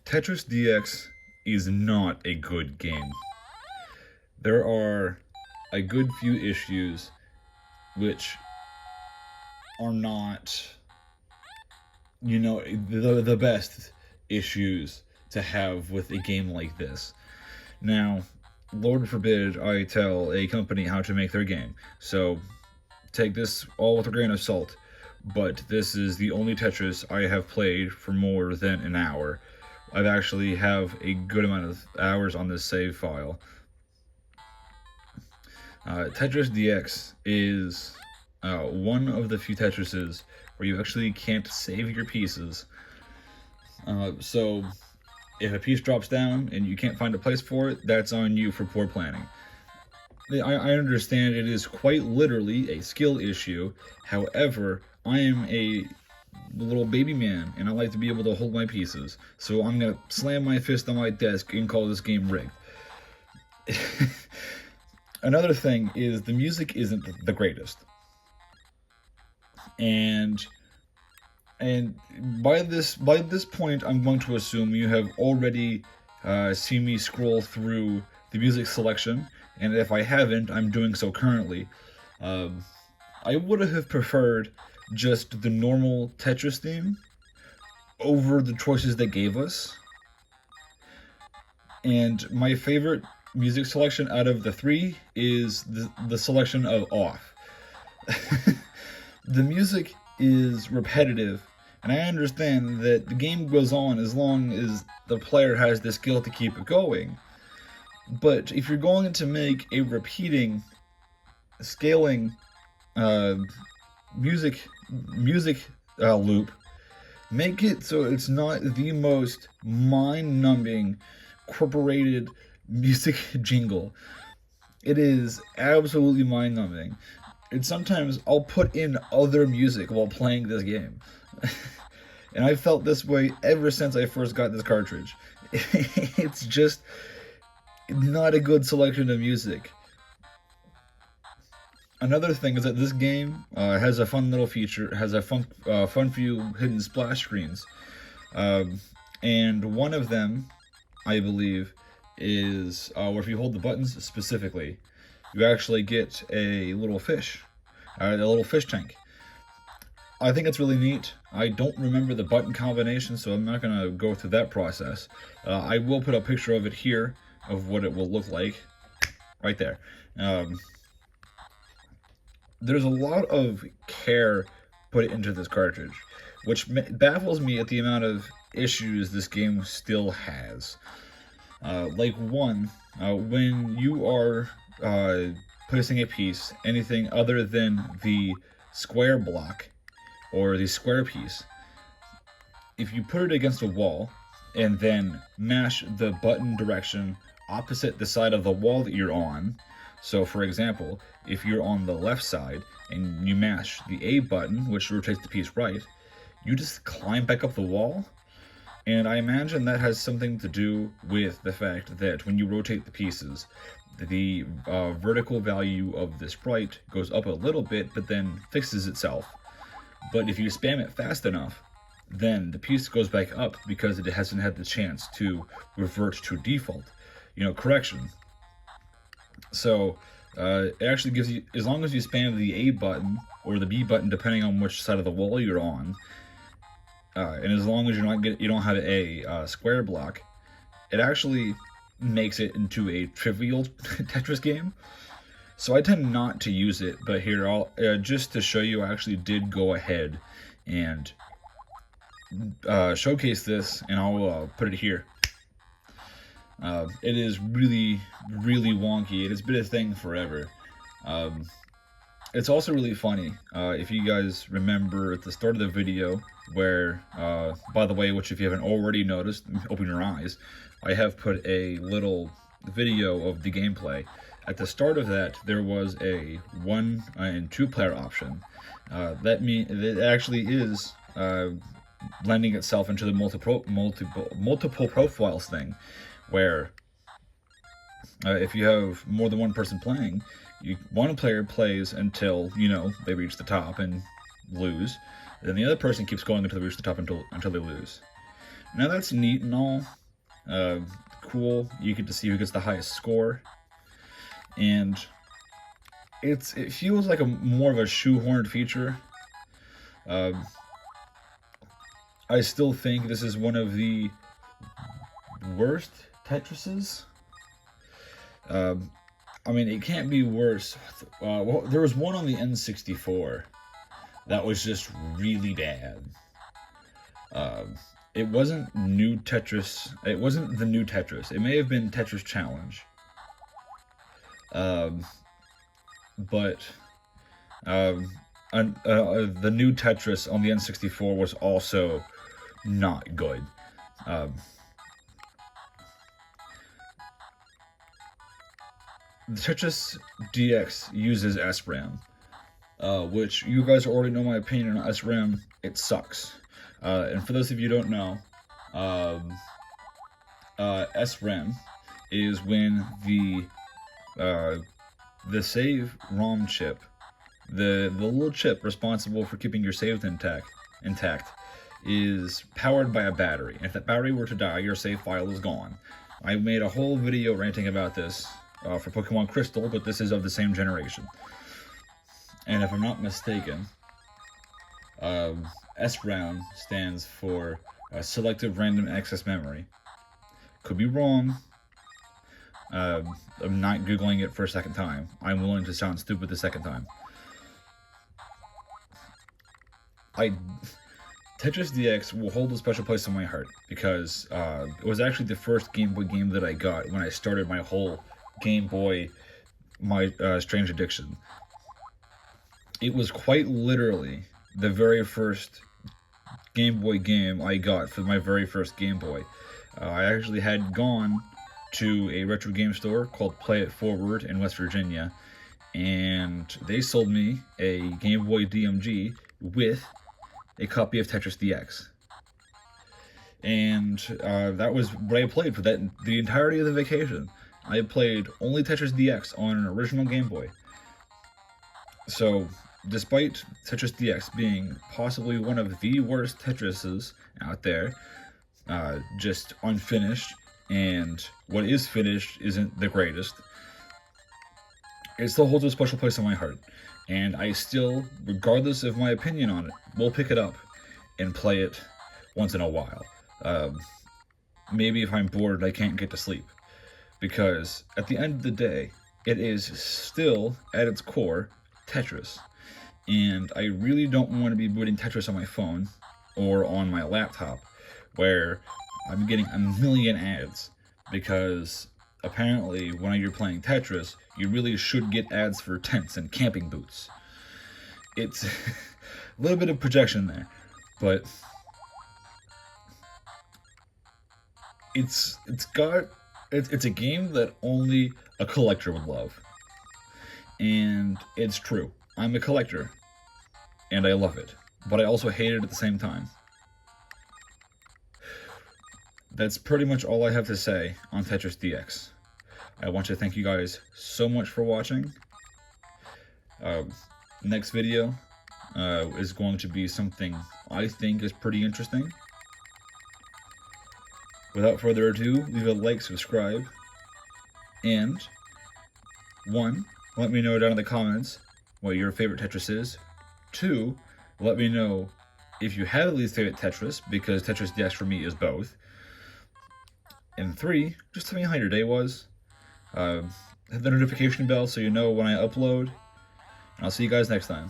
Tetris DX is not a good game. There are a good few issues which are not, the best issues to have with a game like this. Now, Lord forbid I tell a company how to make their game, so take this all with a grain of salt, but this is the only Tetris I have played for more than an hour. I've actually have a good amount of hours on this save file. Tetris DX is one of the few Tetrises where you actually can't save your pieces. So if a piece drops down and you can't find a place for it, that's on you for poor planning. I understand it is quite literally a skill issue. However, I am a little baby man and I like to be able to hold my pieces. So I'm going to slam my fist on my desk and call this game rigged. Another thing is the music isn't the greatest. And by this point, I'm going to assume you have already seen me scroll through the music selection, and if I haven't, I'm doing so currently. I would have preferred just the normal Tetris theme over the choices they gave us. And my favorite music selection out of the three is the selection of Off. The music is repetitive, and I understand that the game goes on as long as the player has the skill to keep it going. But if you're going to make a repeating, scaling music loop, make it so it's not the most mind-numbing, corporated music jingle. It is absolutely mind-numbing. And sometimes I'll put in other music while playing this game. And I've felt this way ever since I first got this cartridge. It's just not a good selection of music. Another thing is that this game has a fun little feature, has a fun few hidden splash screens. And one of them, I believe, is where if you hold the buttons specifically, you actually get a little fish, a little fish tank. I think it's really neat. I don't remember the button combination, so I'm not going to go through that process. I will put a picture of it here, of what it will look like, right there. There's a lot of care put into this cartridge, which baffles me at the amount of issues this game still has. Like one, when you are placing a piece, anything other than the square block or the square piece, if you put it against a wall and then mash the button direction opposite the side of the wall that you're on, so for example, if you're on the left side and you mash the A button, which rotates the piece right, you just climb back up the wall. And I imagine that has something to do with the fact that when you rotate the pieces, the vertical value of the sprite goes up a little bit, but then fixes itself. But if you spam it fast enough, then the piece goes back up because it hasn't had the chance to revert to default, correction. So it actually gives you, as long as you spam the A button or the B button, depending on which side of the wall you're on, and as long as you don't have a square block, it actually makes it into a trivial Tetris game. So I tend not to use it, but here I'll just to show you, I actually did go ahead and showcase this, and I'll put it here. It is really, really wonky. It has been a thing forever. It's also really funny, if you guys remember at the start of the video, where, by the way, which if you haven't already noticed, open your eyes, I have put a little video of the gameplay. At the start of that, there was a 1 and 2 player option. That means it actually is lending itself into the multiple profiles thing, where if you have more than one person playing, one player plays until, they reach the top and lose. Then the other person keeps going until they reach the top until they lose. Now that's neat and all. Uh, cool. You get to see who gets the highest score, and it feels like a more of a shoehorned feature. Uh, I still think this is one of the worst Tetrises. I mean, it can't be worse. Well, there was one on the N64 that was just really bad. It wasn't new Tetris. It wasn't the new Tetris. It may have been Tetris Challenge. But the new Tetris on the N64 was also not good. The Tetris DX uses SRAM, which you guys already know my opinion on SRAM. It sucks. And for those of you who don't know, SRAM is when the save ROM chip, the little chip responsible for keeping your saves intact, is powered by a battery. And if that battery were to die, your save file is gone. I made a whole video ranting about this for Pokemon Crystal, but this is of the same generation. And if I'm not mistaken, SRAM stands for Selective Random Access Memory. Could be wrong. I'm not Googling it for a second time. I'm willing to sound stupid the second time. Tetris DX will hold a special place in my heart because it was actually the first Game Boy game that I got when I started my whole Game Boy, my strange addiction. It was quite literally the very first Game Boy game I got for my very first Game Boy. I actually had gone to a retro game store called Play It Forward in West Virginia, and they sold me a Game Boy DMG with a copy of Tetris DX. And that was what I played for the entirety of the vacation. I played only Tetris DX on an original Game Boy. So, despite Tetris DX being possibly one of the worst Tetrises out there, just unfinished, and what is finished isn't the greatest, it still holds a special place in my heart. And I still, regardless of my opinion on it, will pick it up and play it once in a while. Maybe if I'm bored, I can't get to sleep. Because at the end of the day, it is still, at its core, Tetris. And I really don't want to be booting Tetris on my phone or on my laptop, where I'm getting a million ads. Because apparently, when you're playing Tetris, you really should get ads for tents and camping boots. It's a little bit of projection there, but it's a game that only a collector would love. And it's true. I'm a collector, and I love it, but I also hate it at the same time. That's pretty much all I have to say on Tetris DX. I want to thank you guys so much for watching. Next video is going to be something I think is pretty interesting. Without further ado, leave a like, subscribe, and 1, let me know down in the comments what your favorite Tetris is. 2, let me know if you have a least favorite Tetris, because Tetris DX for me is both. And 3, just tell me how your day was. Hit the notification bell so you know when I upload. And I'll see you guys next time.